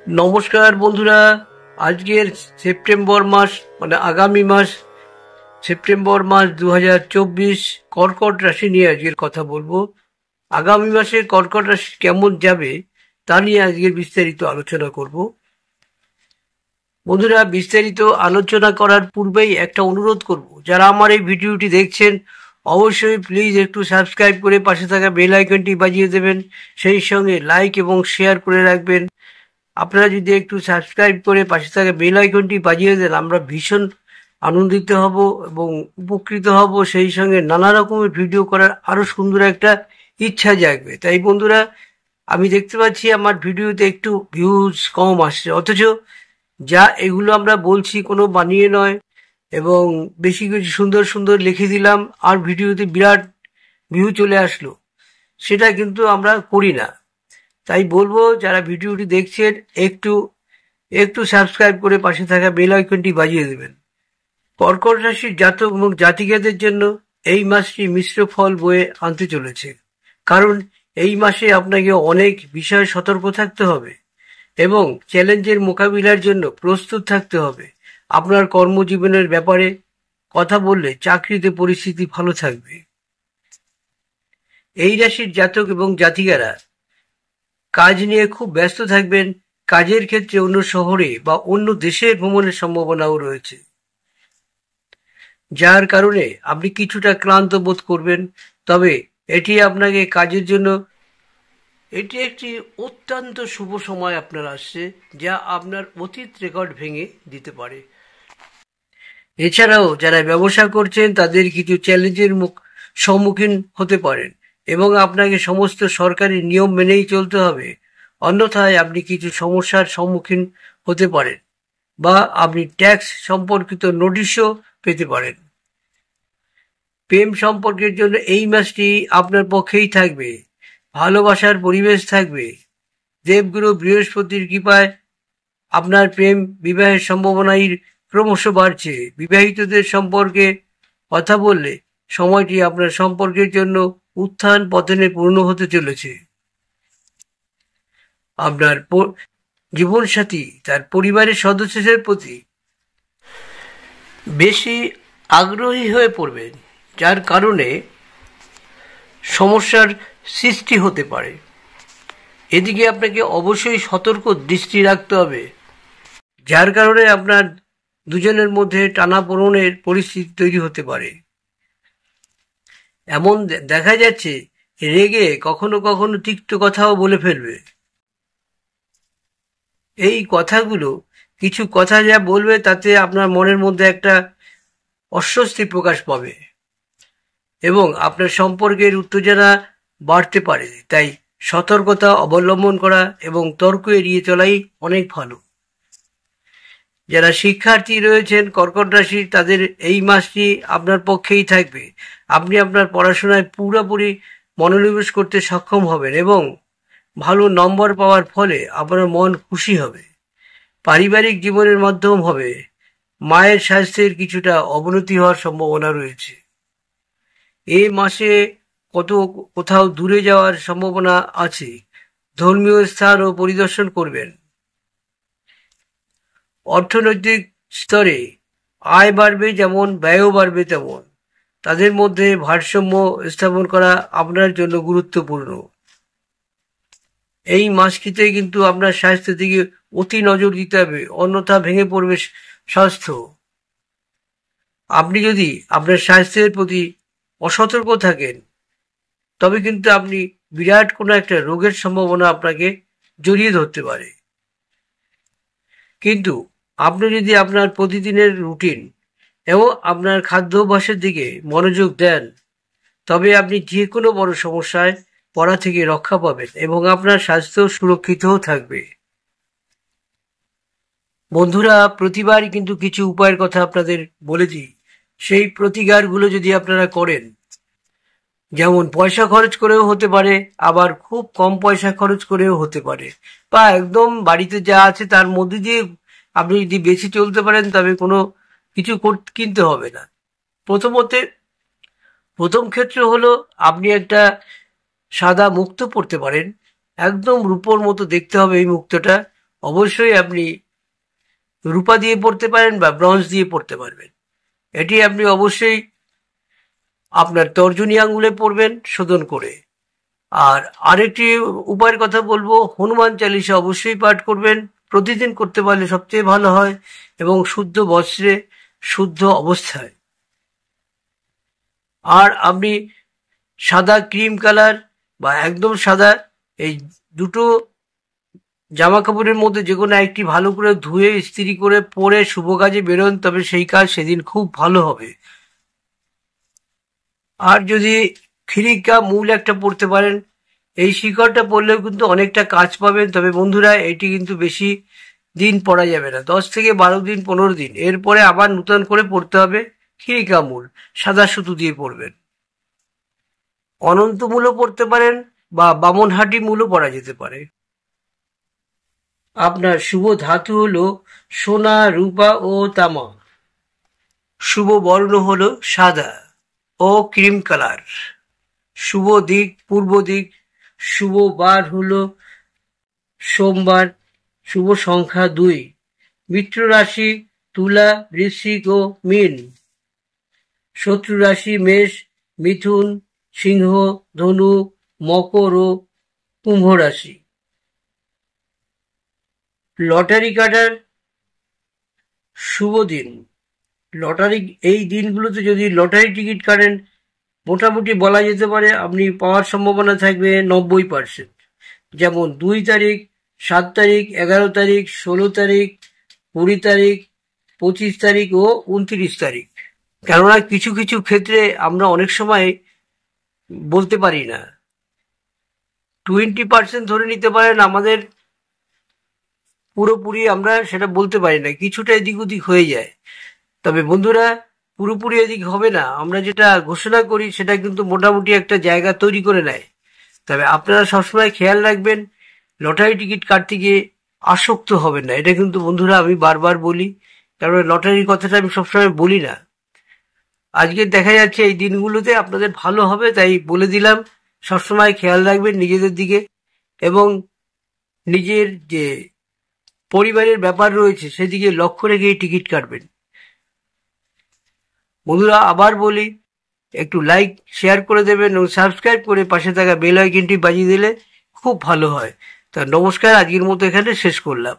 নমস্কার বন্ধুরা, আজকের সেপ্টেম্বর মাস মানে আগামী মাস সেপ্টেম্বর মাস 2024 কর্কট রাশি নিয়ে আজকের কথা বলবো। আগামী মাসে কর্কট রাশি কেমন যাবে তা নিয়ে আজকের বিস্তারিত আলোচনা করব। বন্ধুরা, বিস্তারিত আলোচনা করার পূর্বেই একটা অনুরোধ করব, যারা আমার এই ভিডিওটি দেখছেন অবশ্যই প্লিজ একটু সাবস্ক্রাইব করে পাশে থাকা বেল আইকনটি বাজিয়ে দেবেন, সেই সঙ্গে লাইক এবং শেয়ার করে রাখবেন। আপনারা যদি একটু সাবস্ক্রাইব করে পাশে থাকা বেল আইকনটি বাজিয়ে দেন, আমরা ভীষণ আনন্দিত হব এবং উপকৃত হব, সেই সঙ্গে নানা রকমের ভিডিও করার আরো সুন্দর একটা ইচ্ছা জাগবে। তাই বন্ধুরা, আমি দেখতে পাচ্ছি আমার ভিডিওতে একটু ভিউজ কম আসছে, অথচ যা এগুলো আমরা বলছি কোনো বানিয়ে নয়, এবং বেশি কিছু সুন্দর সুন্দর লিখে দিলাম আর ভিডিওতে বিরাট ভিউ চলে আসলো, সেটা কিন্তু আমরা করি না। তাই বলবো, যারা ভিডিওটি দেখছেন একটু একটু সাবস্ক্রাইব করে পাশে থাকা বেল আইকনটি বাজিয়ে দেবেন। কর্কট রাশির জাতক এবং জাতিকাদের জন্য এই মাসটি মিশ্র ফল বয়ে আনতে চলেছে, কারণ এই মাসে আপনাকে অনেক বিষয়ে সতর্ক থাকতে হবে এবং চ্যালেঞ্জের মোকাবিলার জন্য প্রস্তুত থাকতে হবে। আপনার কর্মজীবনের ব্যাপারে কথা বললে চাকরিতে পরিস্থিতি ভালো থাকবে। এই রাশির জাতক এবং জাতিকারা কাজ নিয়ে খুব ব্যস্ত থাকবেন। কাজের ক্ষেত্রে অন্য শহরে বা অন্য দেশে ভ্রমণের সম্ভাবনাও রয়েছে, যার কারণে আপনি কিছুটা ক্লান্ত বোধ করবেন। তবে এটি আপনাকে কাজের জন্য এটি একটি অত্যন্ত শুভ সময় আপনার আসছে, যা আপনার অতীত রেকর্ড ভেঙে দিতে পারে। এছাড়াও যারা ব্যবসা করছেন তাদের কিছু চ্যালেঞ্জের সম্মুখীন হতে পারেন এবং আপনাকে সমস্ত সরকারি নিয়ম মেনেই চলতে হবে, অন্যথায় আপনি কিছু সমস্যার সম্মুখীন হতে পারেন বা আপনি ট্যাক্স সম্পর্কিত নোটিশও পেতে পারেন। প্রেম সম্পর্কের জন্য এই মাসটি আপনার পক্ষেই থাকবে, ভালোবাসার পরিবেশ থাকবে। দেবগুরু বৃহস্পতির কৃপায় আপনার প্রেম বিবাহের সম্ভাবনাই ক্রমশ বাড়ছে। বিবাহিতদের সম্পর্কে কথা বললে সময়টি আপনার সম্পর্কের জন্য উত্থান পতনে পূর্ণ হতে চলেছে। আপনার জীবনসাথী তার পরিবারের সদস্যদের প্রতি বেশি আগ্রহী হয়ে পড়বেন, যার কারণে সমস্যার সৃষ্টি হতে পারে। এদিকে আপনাকে অবশ্যই সতর্ক দৃষ্টি রাখতে হবে, যার কারণে আপনার দুজনের মধ্যে টানাপোড়েনের পরিস্থিতি তৈরি হতে পারে। এমন দেখা যাচ্ছে রেগে কখনো কখনো তিক্ত কথাও বলে ফেলবে। এই কথাগুলো, কিছু কথা যা বলবে তাতে আপনার মনের মধ্যে একটা অস্বস্তি প্রকাশ পাবে এবং আপনার সম্পর্কের উত্তেজনা বাড়তে পারে। তাই সতর্কতা অবলম্বন করা এবং তর্ক এড়িয়ে চলাই অনেক ভালো। যারা শিক্ষার্থী রয়েছেন কর্কট রাশির, তাদের এই মাসটি আপনার পক্ষেই থাকবে। আপনি আপনার পড়াশোনায় পুরোপুরি মনোনিবেশ করতে সক্ষম হবেন এবং ভালো নম্বর পাওয়ার ফলে আপনার মন খুশি হবে। পারিবারিক জীবনের মাধ্যম হবে। মায়ের স্বাস্থ্যের কিছুটা অবনতি হওয়ার সম্ভাবনা রয়েছে। এই মাসে কোথাও দূরে যাওয়ার সম্ভাবনা আছে। ধর্মীয় স্থানও পরিদর্শন করবেন। অর্থনৈতিক স্তরে আয় বাড়বে যেমন, ব্যয়ও বাড়বে তেমন। তাদের মধ্যে ভারসাম্য স্থাপন করা আপনার জন্য গুরুত্বপূর্ণ। এই মাসটিতে কিন্তু আপনার স্বাস্থ্যের দিকে অতি নজর দিতে হবে, অন্যথা ভেঙে পড়বে স্বাস্থ্য। আপনি যদি আপনার স্বাস্থ্যের প্রতি অসতর্ক থাকেন, তবে কিন্তু আপনি বিরাট কোনো একটা রোগের সম্ভাবনা আপনাকে জড়িয়ে ধরতে পারে। কিন্তু আপনি যদি আপনার প্রতিদিনের রুটিন এবং আপনার খাদ্যাভ্যাসের দিকে মনোযোগ দেন, তবে আপনি যে কোনো বড় সমস্যায় পড়া থেকে রক্ষা পাবেন এবং আপনার স্বাস্থ্য সুরক্ষিতও থাকবে। বন্ধুরা, প্রতিবারই কিন্তু কিছু উপায়ের কথা আপনাদের বলেছি। সেই প্রতিকারগুলো যদি আপনারা করেন, যেমন পয়সা খরচ করেও হতে পারে, আবার খুব কম পয়সা খরচ করেও হতে পারে, বা একদম বাড়িতে যা আছে তার মধ্যে দিয়ে আপনি যদি বেশি চলতে পারেন, তবে কোনো কিছু কিনতে হবে না। প্রথমত প্রথম ক্ষেত্র হলো আপনি একটা সাদা মুক্তো পরতে পারেন, একদম রূপোর মতো দেখতে হবে এই মুক্তোটা। অবশ্যই আপনি রূপা দিয়ে পরতে পারেন বা ব্রঞ্জ দিয়ে পরতে পারবেন। এটি আপনি অবশ্যই আপনার তর্জনী আঙ্গুলে পরবেন শোধন করে। আর আরেকটি উপায়ের কথা বলবো, হনুমান চালিসা অবশ্যই পাঠ করবেন, প্রতিদিন করতে পারলে সবচেয়ে ভালো হয়, এবং শুদ্ধ বস্ত্রে শুদ্ধ অবস্থায়। আর আপনি সাদা ক্রিম কালার বা একদম সাদা, এই দুটো জামা কাপড়ের মধ্যে যে কোনো একটি ভালো করে ধুয়ে ইস্ত্রি করে পরে শুভ কাজে বেরোন, তবে সেই কাজ সেদিন খুব ভালো হবে। আর যদি খিরিকা মূল একটা পড়তে পারেন, এই শিকড়টা পড়লেও কিন্তু অনেকটা কাজ পাবেন। তবে বন্ধুরা, এটি কিন্তু বেশি দিন পড়া যাবে না, 10 থেকে 12 দিন 15 দিন, এরপরে আবার নূতন করে পড়তে হবে। খিরিকা মূল সাদা সুতো দিয়ে পড়বেন। অনন্ত মূলও পড়তে পারেন বা বামনহাটি মূলও পড়া যেতে পারে। আপনার শুভ ধাতু হলো সোনা, রূপা ও তামা। শুভ বর্ণ হলো সাদা ও ক্রিম কালার। শুভ দিক পূর্ব দিক। শুভ বার হলো সোমবার। শুভ সংখ্যা 2। মিত্র রাশি তুলা, বৃশ্চিক ও মীন। শত্রু রাশি মেষ, মিথুন, সিংহ, ধনু, মকর ও কুম্ভ রাশি। লটারি কাটার শুভ দিন। লটারি, এই দিনগুলোতে যদি লটারি টিকিট কাটেন, মোটামুটি বলা যেতে পারে আপনি পাওয়ার সম্ভাবনা থাকবে 90%। যেমন 2 তারিখ, 7 তারিখ, 11 তারিখ, 16 তারিখ, 20 তারিখ, 25 তারিখ ও 29 তারিখ। কেননা কিছু কিছু ক্ষেত্রে আমরা অনেক সময় বলতে পারি না। 20% ধরে নিতে পারেন, আমাদের পুরোপুরি আমরা সেটা বলতে পারি না, কিছুটা এদিক ওদিক হয়ে যায়। তবে বন্ধুরা, পুরোপুরি এদিক হবে না, আমরা যেটা ঘোষণা করি সেটা কিন্তু মোটামুটি একটা জায়গা তৈরি করে নেয়। তবে আপনারা সবসময় খেয়াল রাখবেন, লটারি টিকিট কাটতে গিয়ে আসক্ত হবেন না। এটা কিন্তু বন্ধুরা আমি বারবার বলি, কারণ লটারির কথাটা আমি সবসময় বলি না। আজকে দেখা যাচ্ছে এই দিনগুলোতে আপনাদের ভালো হবে, তাই বলে দিলাম। সবসময় খেয়াল রাখবেন নিজেদের দিকে, এবং নিজের যে পরিবারের ব্যাপার রয়েছে সেদিকে লক্ষ্য রেখে টিকিট কাটবেন। বন্ধুরা, আবার বলি, একটু লাইক শেয়ার করে দেবেন এবং সাবস্ক্রাইব করে পাশে থাকা বেল আইকনটি বাজিয়ে দিলে খুব ভালো হয়। তা নমস্কার, আজকের মতো এখানে শেষ করলাম।